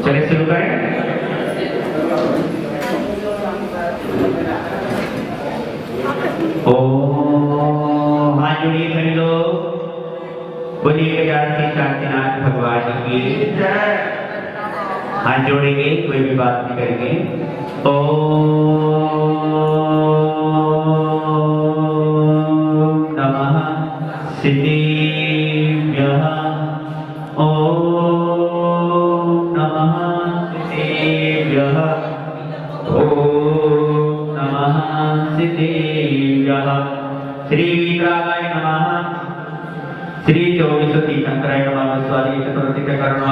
चलिए शुरू करें। ओम हाथ जोड़िए सभी लोग, बोलिए गजानन शांतिनाथ भगवान की जय। हाथ जोड़ेंगे, कोई भी बात नहीं करेंगे। ओम नमः सिद्धिभ्यः। ओम नमः सिद्धिभ्यः। ओम नमः सिद्धिभ्यः। श्री वीतरागाय नमः। श्री चौविशतीर्थंकराय नमः। स्वादी चतुर्थी के कर्म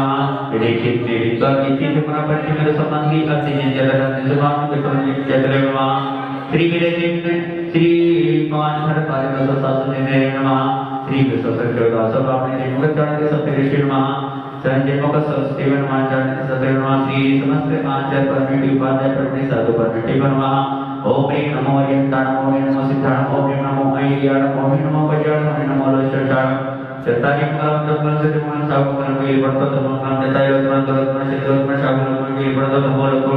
विदेशित देवित्वा इति पुनः पश्चिम संबंधी अतिजन जगत निजमान चतुर्थी चतुर्थ नमः। श्री विदेशित श्री पांच हर पारिक शासन ने नमः। श्री विश्वसर्गदास आपने मुक्त चरण सत्य नमः। संजय मुख सस्तेवन आचार्य सत्य नमः। श्री समस्त आचार्य परमेटी उपाध्याय परमेटी साधु परमेटी नमः। ओम ह्रीं नमो अयंता नमो नमो सिद्धाण ओम नमो ऐर्याण ओम नमो वज्राण ओम नमो लोचटाण चतारि परम तपन से मन सागुण के वर्त तमन देताय मन दरत्न सिद्धोत्म सागुण के वर्त तमोलको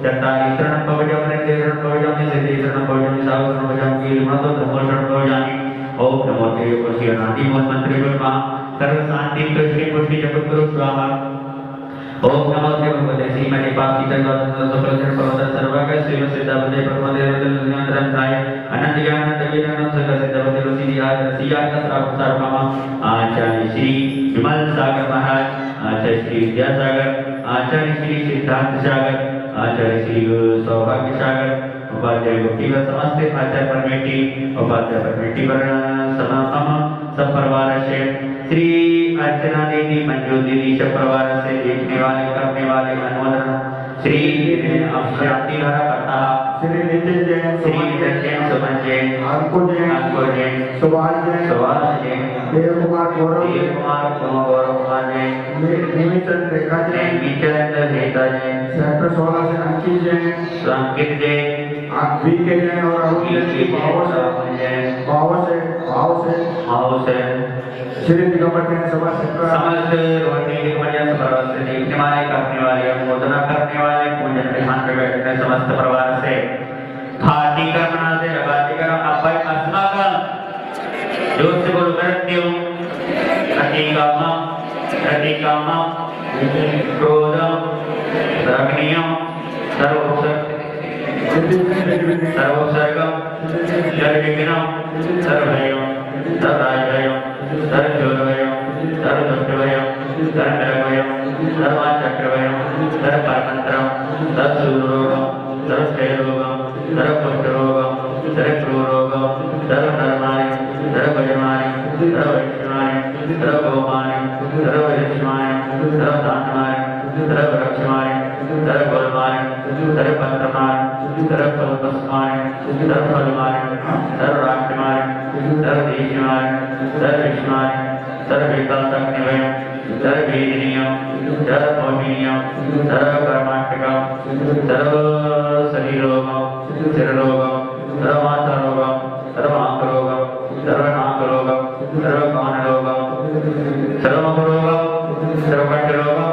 चतारि शरण पवजम ने शरण पवजम से शरण पवजम सागुण पवजम के वर्त तमोल शरण पवजामि। ओम नमो देव पश्यनाति मन मंत्र ब्रह्मा सर्व शांति कृष्ण पुष्टि जगत गुरु स्वाहा। ओम नमो देव भगवते श्रीमते पापी तत्वतन सप्रजन पर्वत सर्वग शिव सिद्धावते परमदेव निरंतरं प्राय अनंत ज्ञान देवीनंद सकल सिद्धावते रुचिया रसिया सर्वम आचार्य श्री विमल सागर महाराज, आचार्य श्री विद्यासागर, आचार्य श्री सिद्धांत सागर, आचार्य श्री सौभाग्य सागर, उपाध्याय गुप्ती व समस्त आचार्य परमेटी उपाध्याय परमेटी वर्ण समापम सब परिवार से श्री अर्चना दीदी मंजू दीदी सब परिवार से देखने वाले करने वाले अनुमोदन श्री शांति धारा करता श्री नितिन जैन श्री नितिन जैन सुमन जैन अंकुर जैन सुभाष जैन देव कुमार गौरव कुमार जैन निमिचंद रेखा जैन रेखा जैन सेक्टर 16 से अंकित जैन वीके जैन और भाव से श्री दिगंबर जैन सभा समस्त रोहिणी दिगंबर जैन सभा से देखने वाले करने वाले अनुमोदना करने वाले पूजन विधान पे बैठने समस्त परिवार से खाती कर्मणा से लगाती कर्म अभय अस्माकं जोत से बोल मृत्यु प्रतिकाम क्रोधम सर्वज्ञम सर्वोत्सर्गम सर्वविघ्नम सर्वभयम सर्वराजभयम सर्वजोरभयम सर्वदुष्टभयम सर्वनरभयम सर्वाचक्रभयम सर्वपरमंत्रम सर्वसूरोगम सर्वक्षयरोगम सर्वपुष्टरोगम सर्वक्रूरोगम सर्वधर्माय सर्वभजमाय सर्ववैष्णवाय सर्वगोमाय सर्वयज्ञमाय सर्वदानमाय सर्वरक्षमाय सर्वगोलमाय सर्वपत्रमाय सर्वफलपस्माय सर्वफलमाय सर्वराष्ट्रमाय सर्वदेशमाय सर्वविश्वमाय सर्वविकासज्ञमय सर्ववेदनीयम सर्वमोहिनीयम सर्वकर्माटकम सर्वशरीरोगम शिरोगम सर्वमाथरोगम सर्वांगरोगम सर्वनाकरोगम सर्वकानरोगम सर्वमुखरोगम सर्वकंठरोगम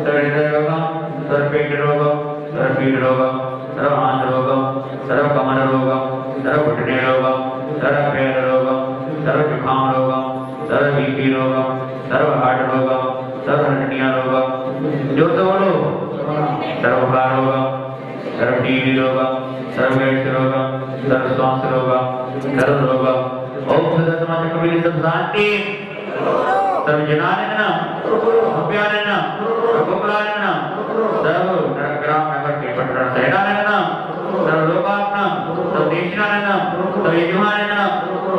सर्वहृदयरोगम सर्वपेटरोगम सर्वपीठरोगम सर्वांतरोगम सर्वकमलरोगम सर्वघुटनेरोगम सर्वपेटरोगम सर्वजुखामरोगम सर्वबीपीरोगम सर्वहाट रोग सर्वहरणीय रोग जो तो बोलो सर्वभार रोग सर्व टीबी रोग सर्वगैस रोग सर्व श्वास रोग सर्व रोग औषध समाज कबीर सब शांति सर्व जनानन अभ्यानन गोकुलानन सर्व ग्राम नगर के पटना सैनानन सर्व लोकात्म सर्व देशानन सर्व यजमानन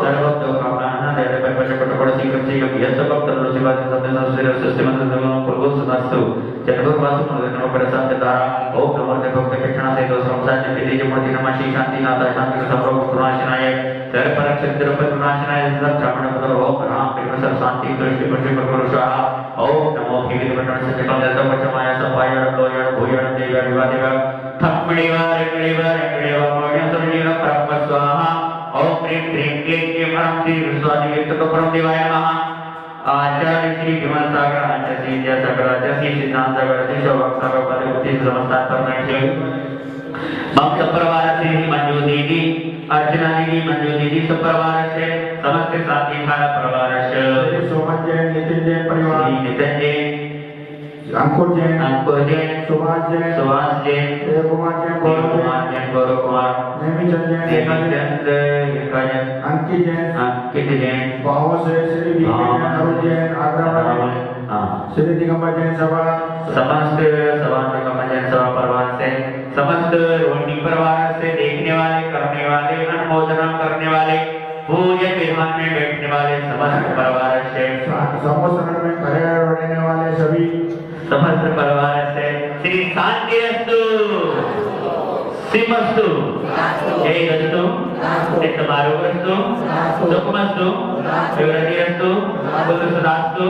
सर्व भक्त कामनानन देव पे पट पट पट सीख सीख यस भक्त सेवा सत्य संस्कृत सिस्टम संगम प्रभु सदास्तु चतुर वासु नमो प्रसाद तारा ओम नमो भक्त कृष्ण से दो संसार के तेज मूर्ति नमः श्री शांति नाथ शांति सर्व पुराशनाय सर्व परक्षत्र पुराशनाय सब श्रवण पद ओम राम प्रेम सब शांति दृष्टि पुष्टि पुरुषा ओम नमो भीविद पटन से सकल दत्त पचमाय सपाय लोय भूय देव विवादेव थक्मणिवार कलिवार मोय सर्वजीव परम स्वाहा ओम प्रेम प्रेम के परम श्री स्वामी व्यक्त परम देवाय नमः आचार्य श्री विमल सागर आचार्य श्री जयसागर आचार्य श्री सिद्धांत सागर श्री शोभक सागर पदवती समस्ता परमेश्वर भक्त परिवार से मंजू दीदी अर्चना दीदी मंजू दीदी सब परिवार से समस्त साथी धारा परिवार से सोमन जैन नितिन जैन परिवार नितिन जैन अंकुर जैन सुभाष जैन देव कुमार जैन गौरव कुमार नेमिचंद जैन अंकित जैन बाहो से श्री अरुण जैन आग्रा श्री दिगंबर जैन सभा समस्त सभा दिगंबर जैन सभा परिवार से समस्त रोहिणी परिवार से देखने वाले करने वाले अनुमोदन करने वाले पूजन विधान में बैठने वाले समस्त परिवार से समोसरण में खड़े रहने वाले सभी समस्त परिवार से श्री शांति अस्तु सिमस्तु जय अस्तु नित्यमारोग अस्तु सुखमस्तु विवृद्धि अस्तु बुद्ध सदास्तु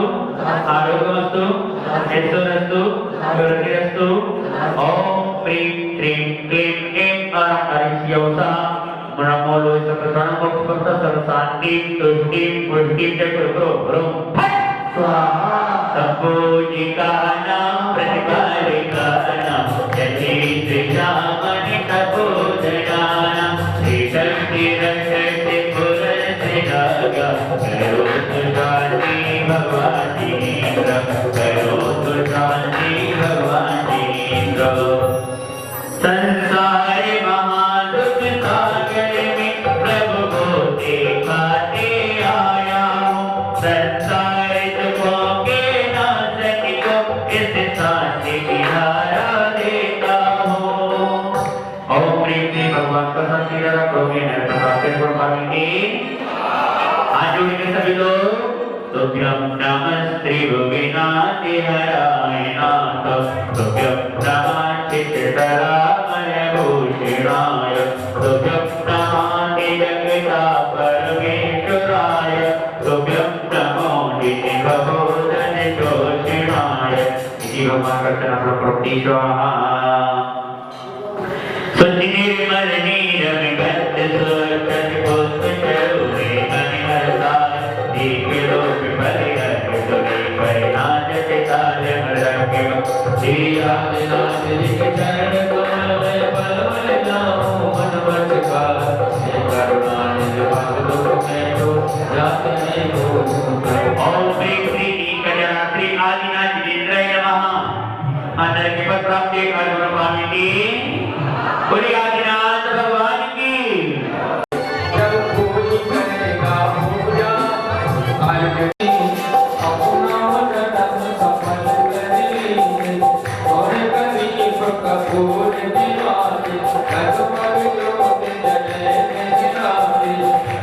आरोग्यमस्तु ऐश्वर्यस्तु विवृद्धि अस्तु ओम प्रीं त्रीं क्लीं ऐं अरिष्यौसा नमो सकलगण मोक्षपद सर्वशांति तुष्टि पुष्टि च कुरु स्वाहा सबोजिकानां प्रतिपालिकानां यति त्रिशामणि तपोधनानां श्रीशक्तिरक्षति पुरस्थिरागा करोतु शान्ति भगवान् इंद्र करोतु शान्ति भगवान् इंद्र संसार महादुख सागर में प्रभु को दिखाते आया हूँ संसार दुखों के नाशक को इस शांति की धारा देता हूँ ओम प्रीति भगवान का शांति धारा करोगे आज जोड़ेंगे सभी लोग तुभ्यं नमस्ते भुविनाथ हराय नाथ तुभ्यं नमः चित्तरामय भूषणाय तुभ्यं नमः जगता परमेश्वराय तुभ्यं नमो निधिभवोदन शोषणाय इति भगवान कर्तन प्रति स्वाहा निर्मल नीरविगत सुरक्षित पुष्प चरुरे मणिमरता दीप रूप परिहर सुरी परिनाश पिताल मरक्य श्री आदिनाथ जी के चरण कमल में पलवल जाऊं मन वच का करुणा निज भक्त में जो जात नहीं हो ओम श्री कल्याण श्री आदिनाथ जिनेन्द्राय नमः अंदर के पद प्राप्ति अर्जुन स्वामी बोलिए आदिनाथ भगवान की जब कोई करेगा पूजा अपना वरदान सफल करेंगे और कभी कपूर दीवार कदम लोग जले गिरावे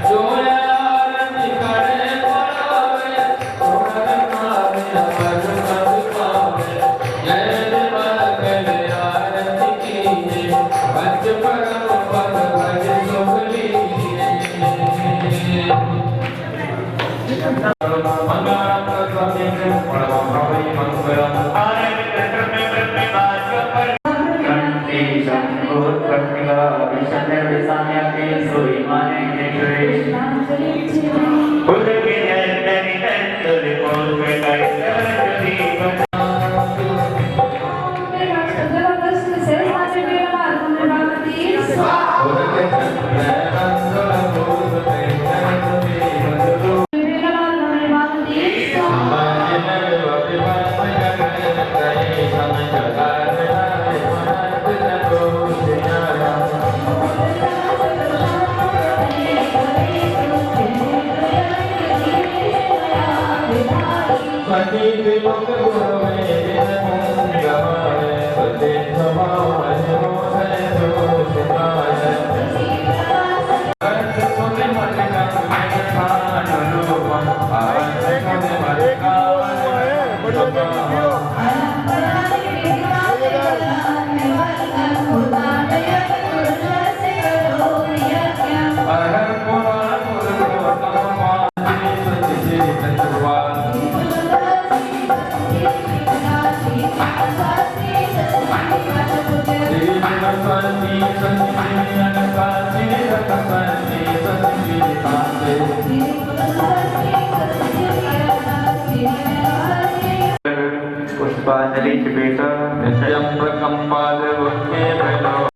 जो आरती करे परावे सोनर मारे पर मत पावे जय मंगल आरती कीजिए पंच परम पद भज सुखली मंगलम तत्वते परम भवै मंगलम आरे मित्र में बात पर कंति संभूत प्रतिगा विषण विसान्या के सोई माने नेश्वरी बुद्ध के नंदनी नंदन कोल में कैसे Bye. पुष्पांजलि बेटा नित्यं प्रकंपाद उनके बेलो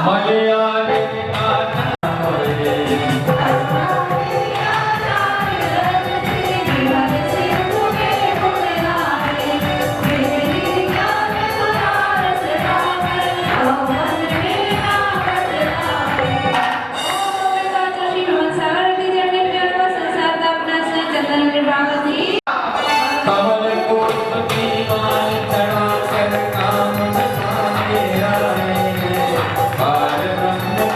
मलयाले का कमल पुष्प की माल चढ़ाकर काम बसाए आए। पार ब्रह्म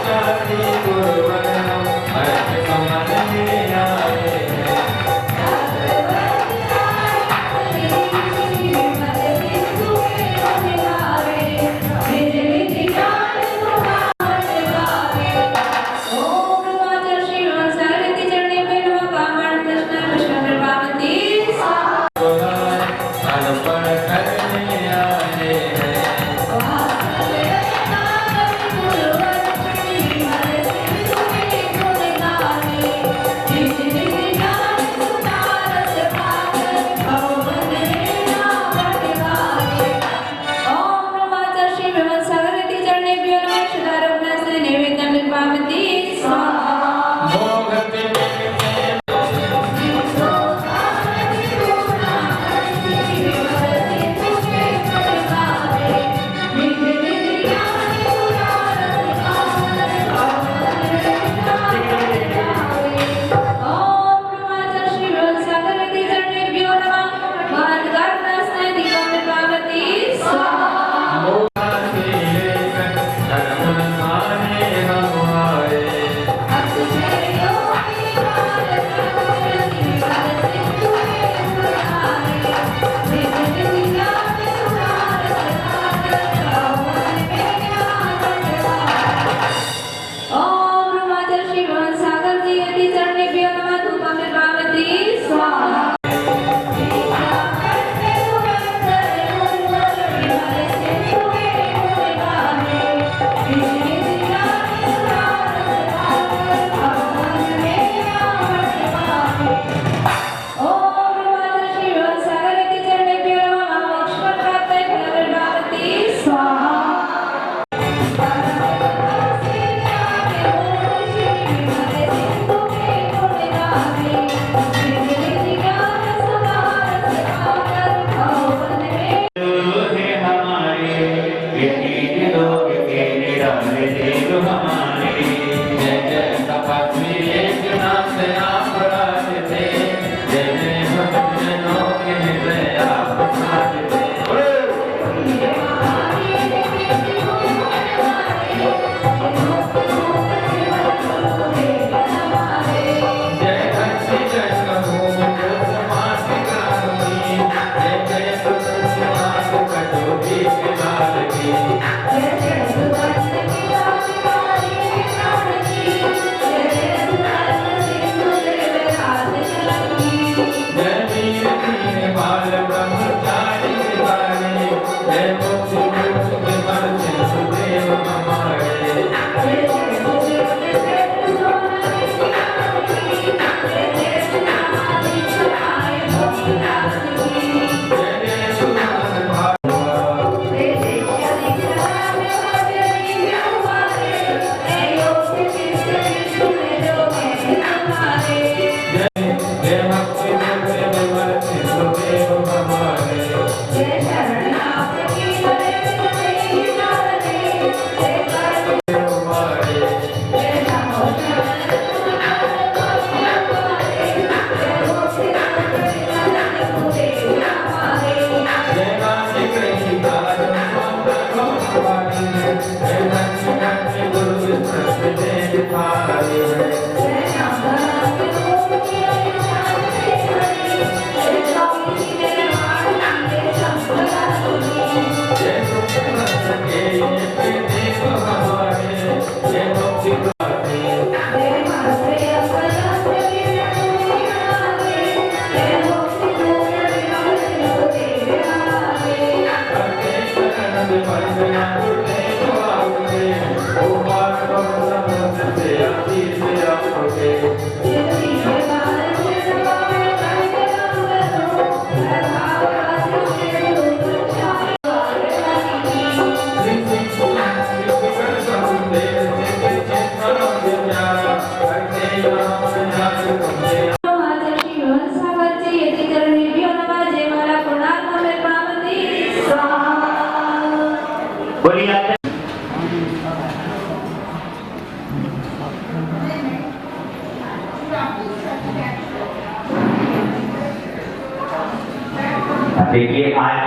देखिए आज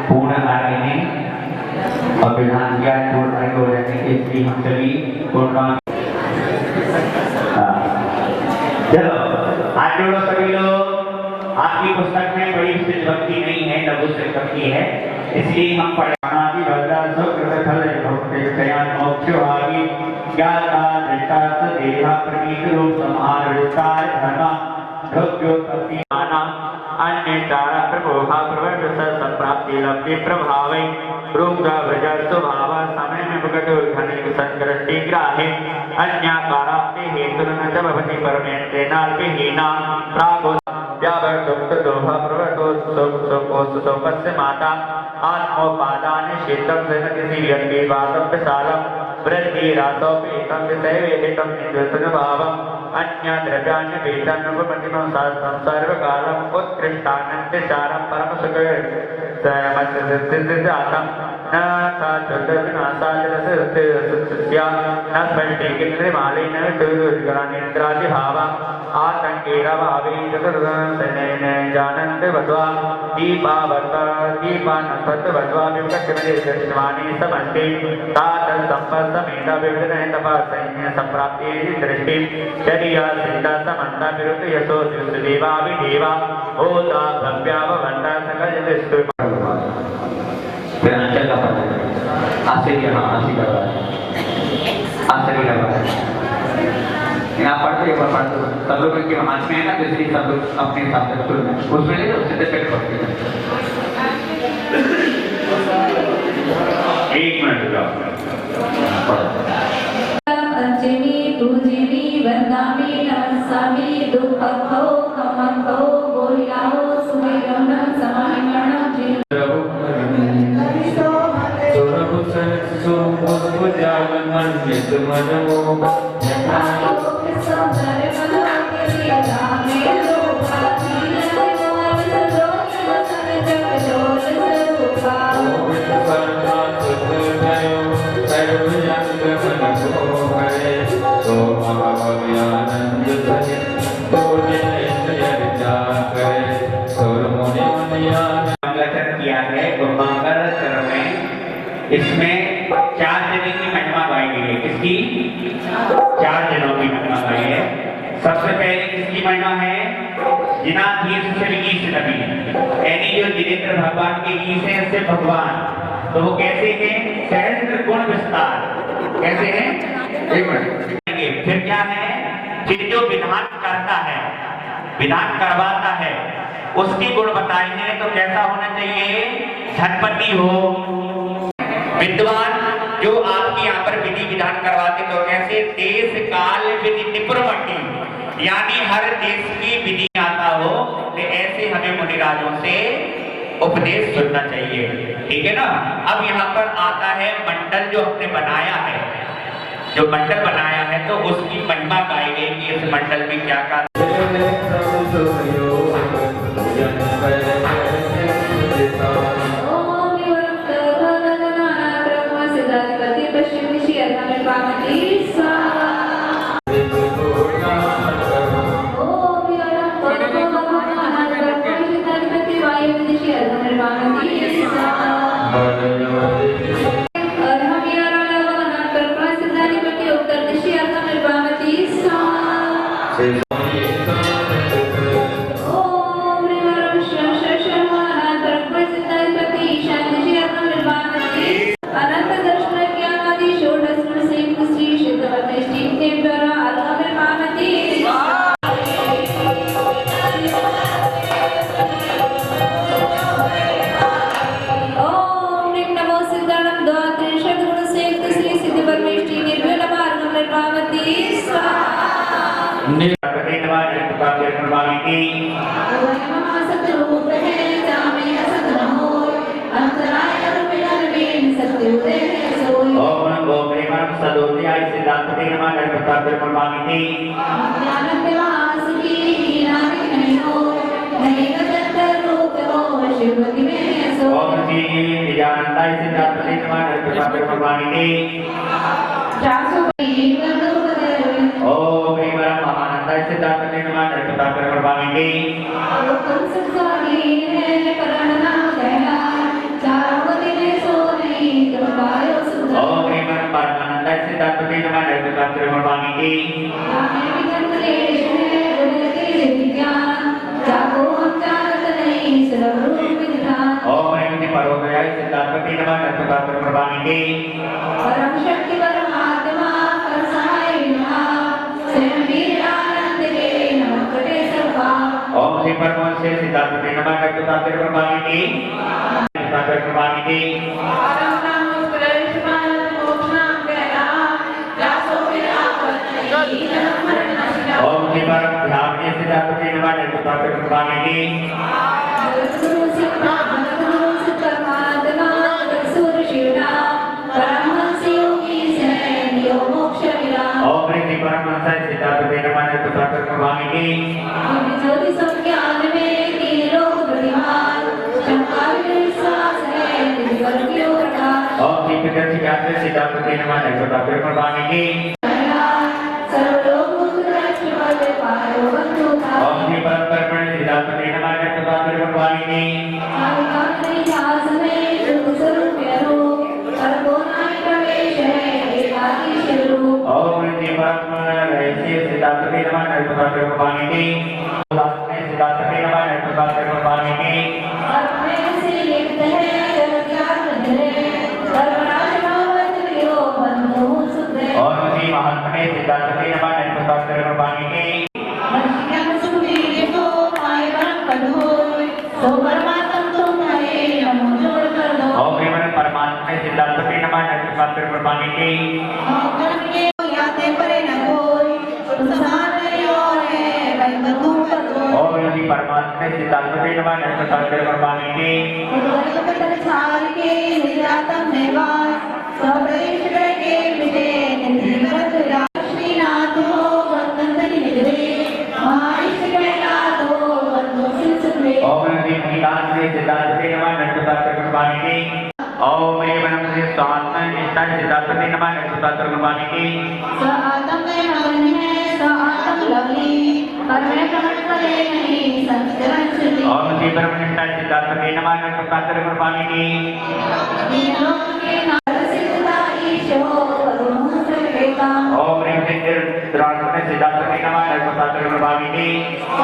पूर्ण कार्य में और विधान ज्ञान पूर्ण हो जाने के इसलिए हम सभी पूर्ण चलो आज जोड़ो सभी लोग। आपकी पुस्तक में बड़ी विशेष भक्ति नहीं है, लघु से भक्ति है, इसलिए हम पढ़ाना भी भद्रा सुकृत फल भक्ति कयान मोक्ष भागी ज्ञाता दृष्टा देहा प्रतीक रूप समार विस्तार धर्मा भोग्यो कपि आना अन्य चारा प्रभोभा प्रवर्त संप्राप्ति लब्धि प्रभावे रूंगा भजर स्वभाव समय में भगत धनिक संकृष्टि ग्राहे अन्याकाराप्ति हेतु न च भवति परमेते नाल्पिहीना प्रागो व्यावर्तुक्त दोहा प्रवर्तो सोपस्य माता आत्मोपादान शीतम से न किसी व्यक्ति वातम विशालम वृद्धि रासोपेतम विषयवेदितम निद्वसन भावम अन्य द्रव्यान्य वेदन उपमतिमं शास्त्रम सर्वकालम उत्कृष्टानंद सारम परम सुख समस्यसिद्धातम न सा चुद्रविनाशादिरसस्या न स्पष्टे किन्द्रिमालेन दुर्गरानिन्द्रादिभावा आतङ्केरभावे चतुर्दशनेन जानन्ति वद्वा दीपावता दीपानस्वद्वद्वा विभक्तिमदे दृष्टवाणी समस्ते तातः सम्पत्समेता विविधनः तपसैन्य सम्प्राप्ते दृष्टिं चर्या सिद्धा समन्ता विरुद्ध यशो द्युस्देवा विदेवा होता भव्याववन्ता सकलजतिस्तु फिर अंचल का पता आश्चर्य हाँ आश्चर्य आप पढ़ते एक बार पढ़ते सब लोग के हाथ में है ना, जैसे सब लोग अपने हिसाब से शुरू में उसमें ले उससे पेट पढ़ते हैं। एक मिनट पंचमी पूजनी वंदामि नमस्सामि दुःखो कमको गोहिलाहो सुमेरनं समाहिमनं किया है मंगल चरण में। इसमें 4 दिन की महिमा गाई गई है। किसकी? 4 दिनों की महिमा गाई है। सबसे पहले किसकी महिमा है? जिनाधीश नबी, यानी जो जिनेंद्र भगवान के गीत हैं उससे भगवान, तो वो कैसे हैं? सहस्त्र गुण विस्तार। कैसे हैं? एक मिनट। फिर क्या है? फिर जो विधान करता है, विधान करवाता है, उसकी गुण बताए हैं। तो कैसा होना चाहिए? धनपति हो, विद्वान, जो आपकी यहाँ पर विधि विधान करवाते तो कैसे? देश काल विधि निपुणमति, यानी हर देश की विधि आता हो। तो ऐसे हमें मुनिराजों से उपदेश सुनना चाहिए, ठीक है ना। अब यहाँ पर आता है मंडल जो हमने बनाया है, जो मंडल बनाया है तो उसकी महिमा गाई गई कि इस मंडल में क्या क्या नहीं शिवति में सो ओम श्री नित्यानंदाय सिद्धार्थते नमः नरकपात्र भगवानिके जासु ओम श्री महानंदाय सिद्धार्थते नमः नरकपात्र भगवानिके तुम संसारी है करना गया चारों में सो नहीं तुम पायो सुंदर ओम श्री परमानंदाय सिद्धार्थते नमः नरकपात्र भगवानिके आमे विघ्न क्लेश है गुणति विज्ञान जाको हम जानत नहीं सर्वरूप विधान ओम श्री परोदयाय सिद्धार्थते नमः नरकपात्र भगवानिके परम शक्ति परमात्मा पर सहाय विना स्वयं वीर आनंद के नमः कटे सर्वा ओम श्री परमोषे सिद्धार्थते नमः नरकपात्र भगवानिके नरकपात्र भगवानिके परम नाम क्लेश मान मोक्ष नाम गया जासो फिर आपत नहीं जन्म मरण नशिला ओम श्री परम ध्यान सिद्धार्थते नमः नरकपात्र भगवानिके गुरु सिद्धा गुरु सिद्धा परमात्मा सुर शिवना परमहंस योगी से नियो मोक्ष मिला ओम श्री परमहंसाय सिद्धार्थते नमः नरकपात्र भगवानिके ज्योति सब ज्ञान में तीन लोक प्रतिमान शंकर विश्वास है दिव्य ज्योति प्रकाश ओम श्री पितृ सिद्धार्थते नमः नरकपात्र भगवानिके सर्वलोक मुक्त बल पायो बंधु था ओम श्री परम कर्मण सिद्धार्थते नमः नरकपात्र भगवानिके आदि ध्यास में शुभ स्वरूप रो सर्वो नाय प्रवेश है एकाकी शिवरूप ओम श्री परम रहस्य सिद्धार्थते नमः नरकपात्र भगवानिके सिद्धार्थते नमः नरकपात्र भगवानिके अपने से लिप्त है जगत ज्ञान धरे सर्वनाश भावत यो बंधु सुधे ओम श्री महात्मने सिद्धार्थते नमः नरकपात्र भगवानिके मनुष्य सुनी देखो माय परम पद होय तो परमात्मा तुम्हारे नमो जोड़ कर दो ओम श्री परमात्मने सिद्धार्थते नमः नरकपात्र भगवानिके मन के याते परे न कोई संसार और है भाई बंधु कर दो ओम श्री परमात्मने सिद्धार्थते नमः नरकपात्र भगवानिके पत्थर छाल के निरातम निवास स्वदेश के मिटे निर्भरत लक्ष्मीनाथ हो वंदन निधे महाइष्ट कैलाश हो बंधु सिंह ओम श्री नित्यानंदाय सिद्धार्थते नमः नरकपात्र भगवानिके ओम श्री स्वात्म निष्ठाय सिद्धार्थते नमः नरकपात्र भगवानिके आत्म में मगन है आत्म लवली पर में प्रकट करे नहीं संस्करण श्रुति ओम श्री परम निष्ठाय सिद्धार्थते नमः नरकपात्र भगवानिके तीनों के नाम सिद्धा ईशो परमहंस वेदा ओम ह्रीं श्री द्राक्षणे सिद्धार्थते नमः नरकपात्र भगवानिके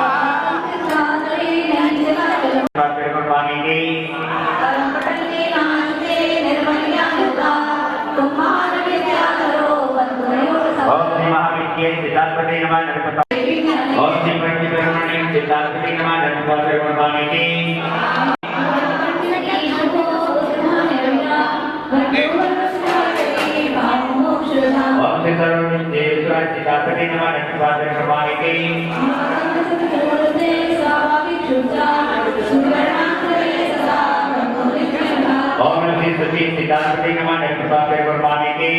आत्म साधरे नहीं जला नरकपात्र भगवानिके परम पटल के नाश से निर्मल ज्ञान का तुम्हारा विद्या करो बंधु ओम श्री महाविद्याय सिद्धार्थते नमः नरकपात्र ओम श्री पंचब्रह्मण्य सिद्धार्थते नमः नरकपात्र भगवानिके ओम श्री सर्वविद्येश्वराय सिद्धार्थते नमः नरकपात्र भगवानिके ओम श्री सती सिद्धार्थते नमः नरकपात्र भगवानिके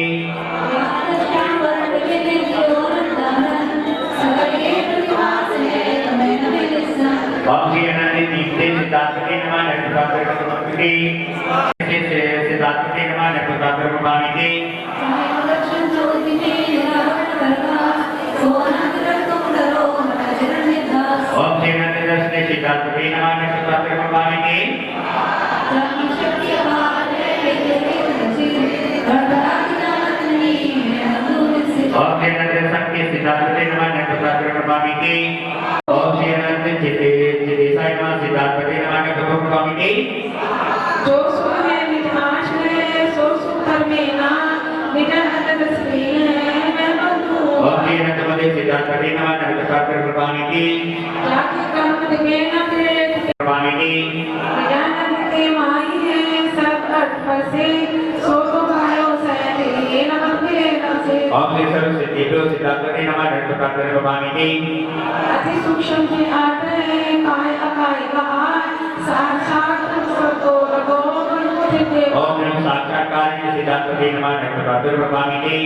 ओम श्री अनंत दीप्ते सिद्धार्थते नमः नरकपात्र भगवानिके सिद्धार्थते नमः नरकपात्र भगवानिके ओम श्री अनंत दर्शने सिद्धार्थते नमः नरकपात्र भगवानिके ओम श्री अनंत शक्ति सिद्धार्थते नमः नरकपात्र भगवानिके ओम श्री अनंत चिदेशाय नमः सिद्धार्थते नमः नरकपात्र भगवानिके जो सुख है मिठास है सो सुख में ना मिठा अंदर से है मैं बंधु ओम श्री अनंत मदे सिद्धार्थते नमः नरकपात्र भगवानिके जाके कर्म दिखे न तेरे भगवानिके जानत के माई है सब अर्थ फसे सो तो भायो सहते न बंधे न से ओम श्री सर्वसिद्धेभ्यो सिद्धार्थते नमः नरकपात्र भगवानिके अति सूक्ष्म से आते हैं काय अकाय का साक्षात सतो लगो बंधु ओम नमः साक्षात्कार सिद्धार्थते नमः नरकपात्र भगवानिके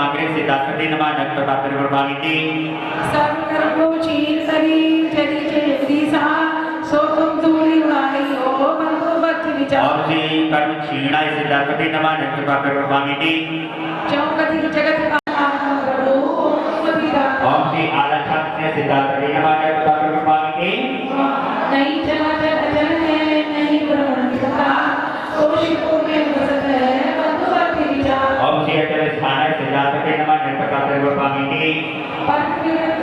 आगे सिद्धार्थते नमः नरकपात्र भगवानिके सब कर्मों चीर करी चली चली सा सो तुम दूरी उड़ाई हो शिवाय सिद्धार्थपति नमः नमः स्वामी चौकति जगत ओम श्री आलक्षात्य सिद्धार्थपति नमः नमः स्वामी नहीं चला अचल है नहीं ब्रह्मता कोशिशों में बसत है बंधुवर्ती विचार ओम श्री अचल स्थान सिद्धार्थपति नमः नमः स्वामी परकृत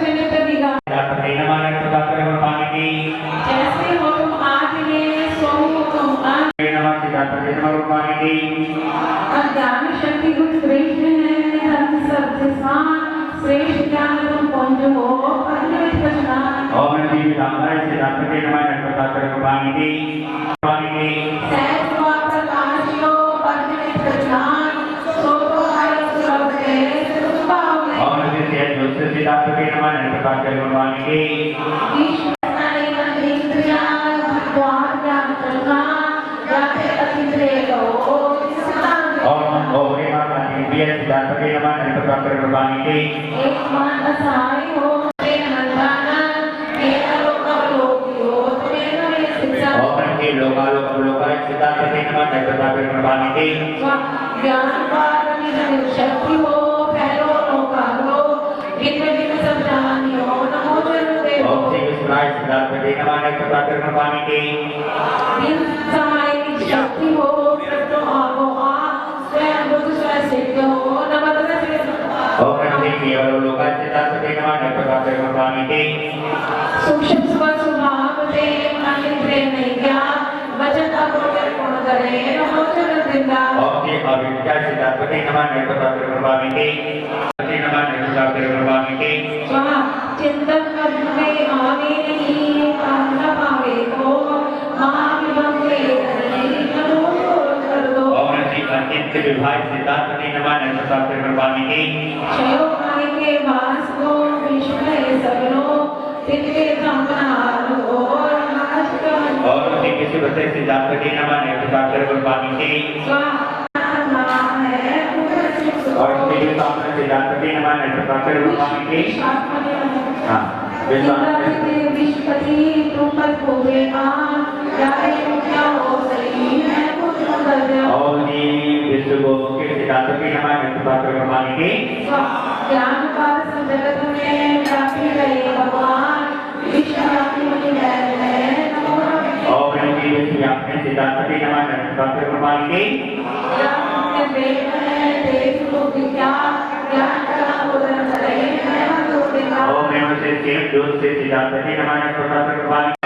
निमित्त दिगा सिद्धार्थपति नमः नमः स्वामी जैसे हो तुम आज में सो तुम आज नमः सिद्धार्थपति नमः स्वामी ज्ञान शक्ति गुण श्रेष्ठ है धर्म सबसे सान श्रेष्ठ ज्ञान तुम पहुंचो परमेश्वर प्रश्नान ओम श्री विधान सिद्धार्थपति नमः नमः स्वामी सहज हुआ प्रकाश यो परमेश्वर प्रश्नान सो तो आय सुरभते सुभावे ओम श्री जोसे सिद्धार्थपति नमः नमः स्वामी ईश्वर नारी मन इंद्रिया भगवान ज्ञान चलना जाते अतिद्रे लो ओम ओम सिद्धार्थपति नमः नमः स्वामी एक मान असाई हो नंदाना मेरा लोकालोकियो तेरा ये शिक्षा ओम के लोकालोक सिद्धार्थपति नमः नमः स्वामी ज्ञान पारमी शक्ति हो फैलो लोकालो विद्य विद्य सब जानियो नमो जरुदे ओम श्री विष्णुराय सिद्धार्थपति नमः नमः स्वामी दिन समय की शक्ति हो प्रतो आगो आ स्वयं बुद्ध स्वयं सिद्ध हो नमः तस्मै ओम श्री केवल लोक सिद्धार्थपति नमः नमः स्वामी सूक्ष्म स्वभाव ते मन प्रेम नहीं क्या वचन अगोचर गुण करे नमो जगदिंदा ओम श्री अविद्या सिद्धार्थपति नमः नमः स्वामी नमः नमः स्वामी स्वाहा चिंतन मन में आवे नहीं काम न पावे को महाविभंगे नहीं नमो कर दो ओम श्री अचिंत्य विभाग सिद्धार्थपति नमः नमः स्वामी क्षयो माय के वास को विश्व है सबनो तिनके संहारो और नाशकन और श्री किसी बसे सिद्धार्थपति नमः नमः स्वामी स्वाहा नाम है और श्री सामने सिद्धार्थपति नमः नमः स्वामी हाँ विश्वपति तुम पर होवेगा जाए क्या हो सही है कुछ कर दो और श्री विष्णु के सिद्धार्थपति नमः नमः स्वामी ज्ञान पार जगत में काफी रहे भगवान विश्वव्यापी मुनि है नमो और श्री विष्णु सिद्धार्थपति नमः नमः स्वामी ज्ञान वेद है देश को विद्या ज्ञान का बोधन करे नमः देवा ओम नमः से सेम जोत से सिद्धार्थपति नमः नमः स्वामी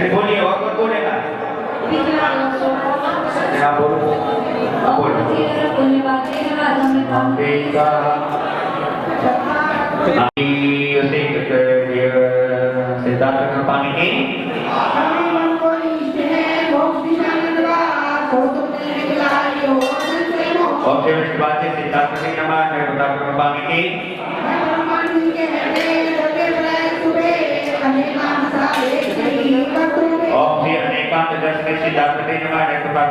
बोलिए और कौन बोलेगा सिद्धार्थ कृपानी की और उसके बाद से सिद्धार्थ की नमः कृपानी की और फिर अनेकांत दर्शन के सिद्धार्थ की नमः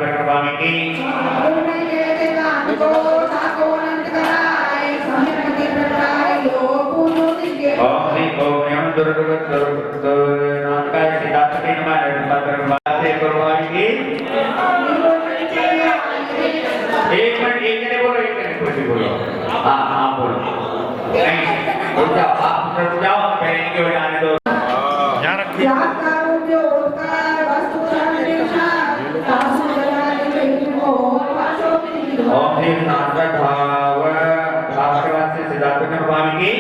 कृपानी की ओम श्री ओम यम दुर्गाय सिद्धार्थ की नमः से करवाएंगे एक मिनट बोलो हाँ नहीं उठ जाओ, आप रुक जाओ, पहले के बनाने दो। यहाँ रखिए। ओम ह्रीं नारायण भाव भागवत से सिद्धार्थ भगवान की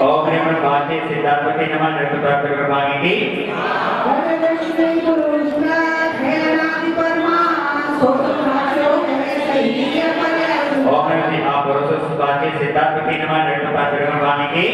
ओम ह्रीं भगवते सिद्धार्थपति नमः नृत्य भगवान की ओम ह्रीं महापुरुष सुभाषे सिद्धार्थपति नमः नृत्य भगवान की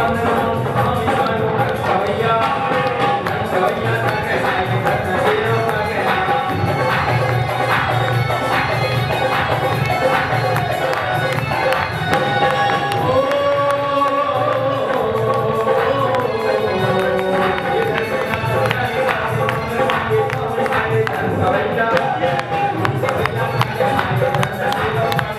Hãy subscribe cho kênh Ghiền Mì Gõ để không bỏ lỡ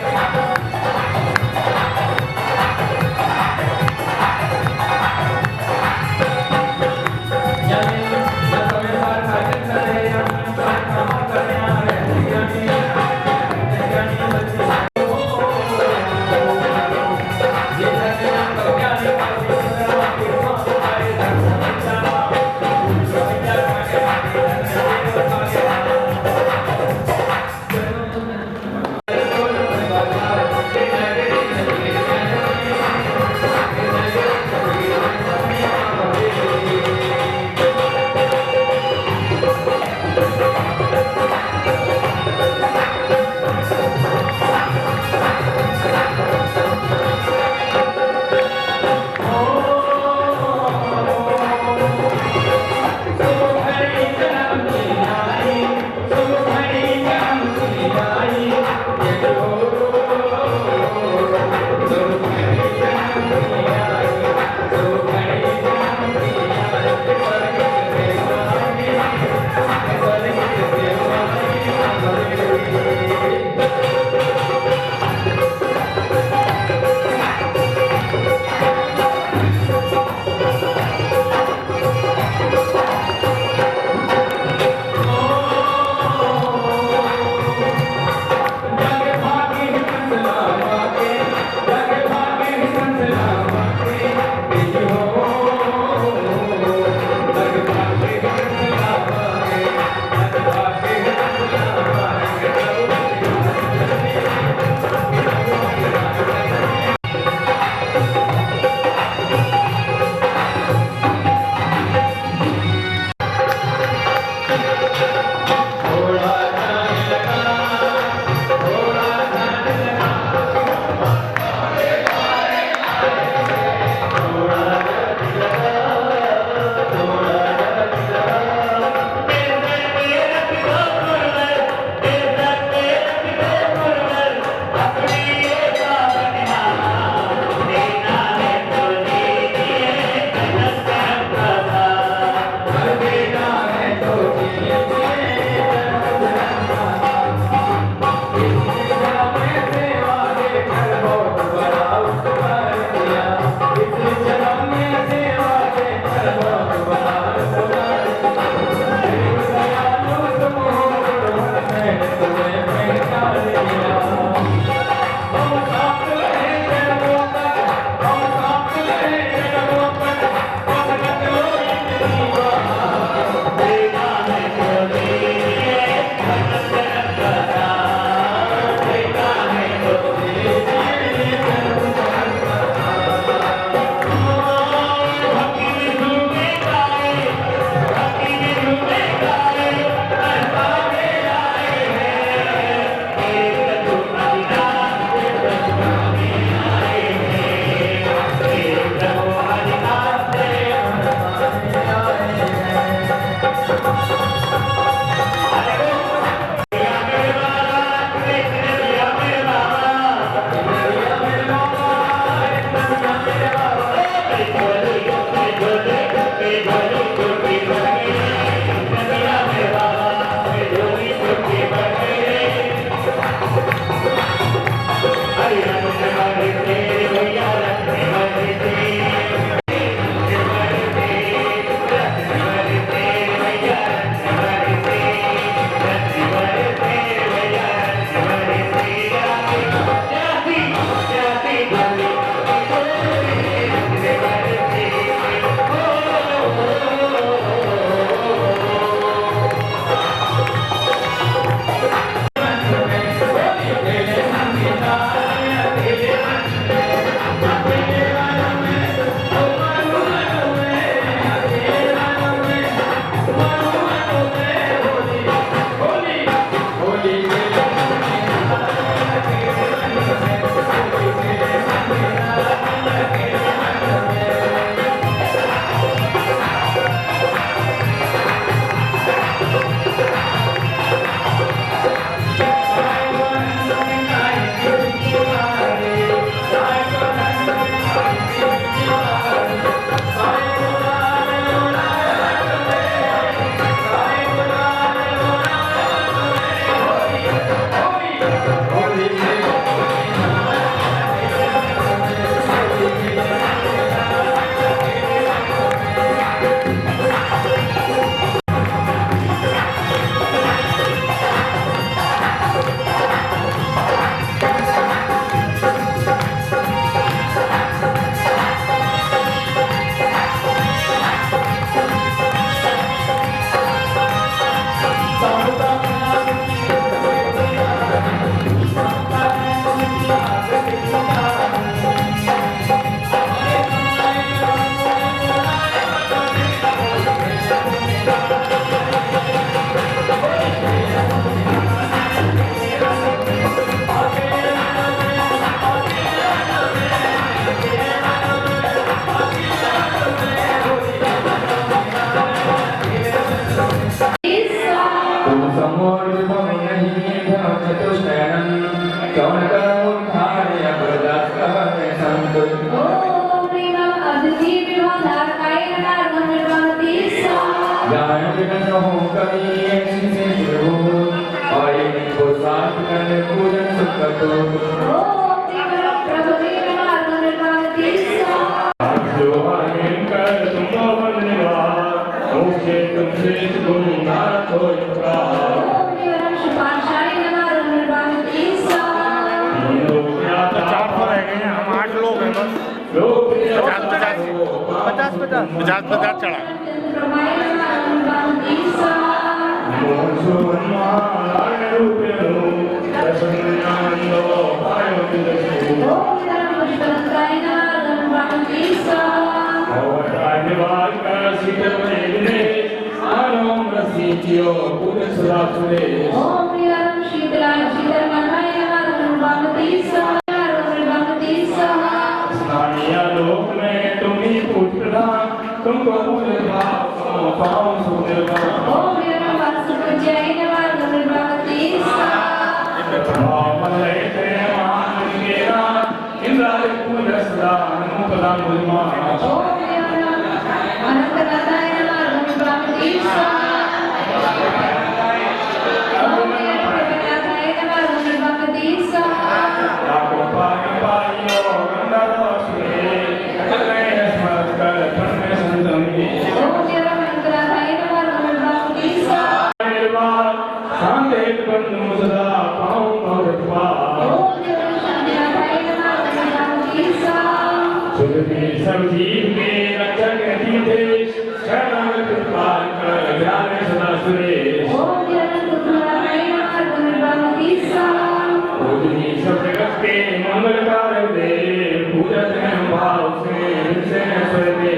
Jangan dengan roh kami yang sincere, baik bosan dengan pujian sukatu. Doa yang semua menerima, oke tumpah guna toyka. पचास चढ़ा तुमको पाओ सब जीव में रक्षक देश शरण कृपाल कर ज्ञान सदा सुरेश पूजनी सब जगत के मंगल कारक दे पूजत हैं भाव से स्वर दे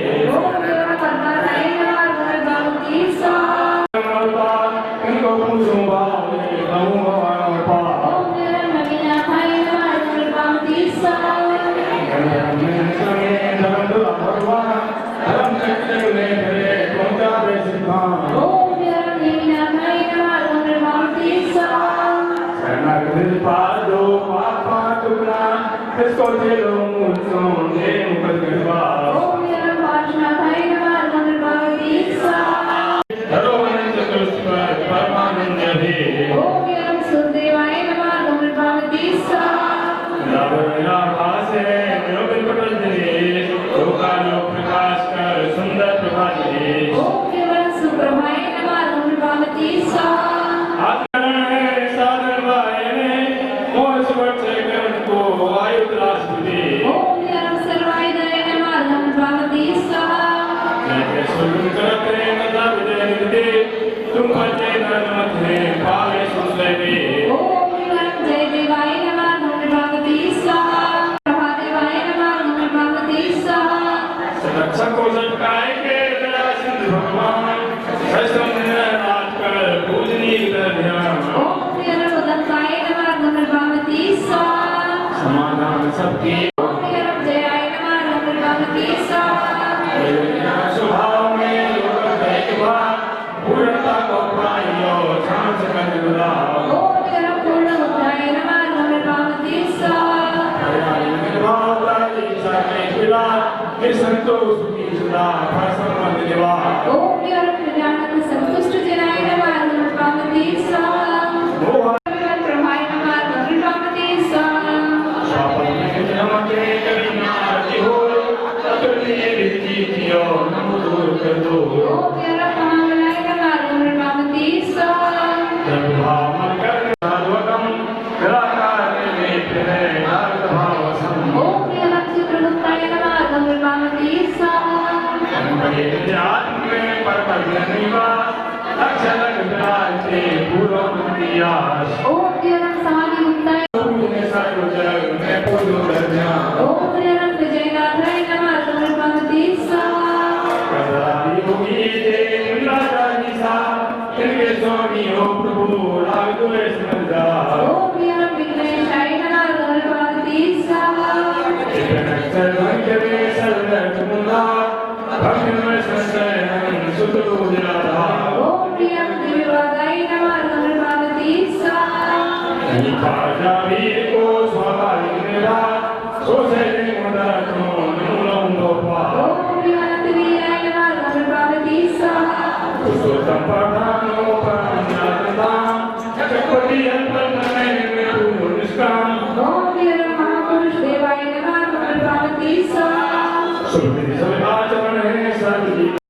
इनको पूजो भाव में कहूँ भगवान पाप इसको चलो मुझको दे मुकद्दमा धरोहर चतुष्ट पर परमानंद है लाभया भासे योगिल पटल दिनेश लोकालोक प्रकाश कर सुंदर प्रभात देश तुम बचे नमत है पावे सुनले ओम जय देवाय नमः भगवती स्वाहा प्रभादेवाय नमः भगवती स्वाहा रक्षा को लटकाए के दया सिंधु भगवान ससम राज कर पूजनी ध्यान ओम लटकाए नमः भगवती स्वाहा समाधान सबकी ओम जयाय नमः भगवती स्वाहा स्वभाव में लोग देखवा पूर्णता को पाइयो चांस करना ओ तेरा पूर्ण उद्धार नमः भगवती स्वाहा हरि निर्वाला ईशा में खिला कि संतोष की सदा प्रसन्न देवा ओ तेरा प्रजानक संतुष्ट जनाय नमः भगवती स्वाहा मोह प्रमाय नमः भगवती स्वाहा स्वापन में जन्म के करीना आरती हो तत्व ये विधि कियो नमो दूर कर दो ओ तेरा Oh, पठा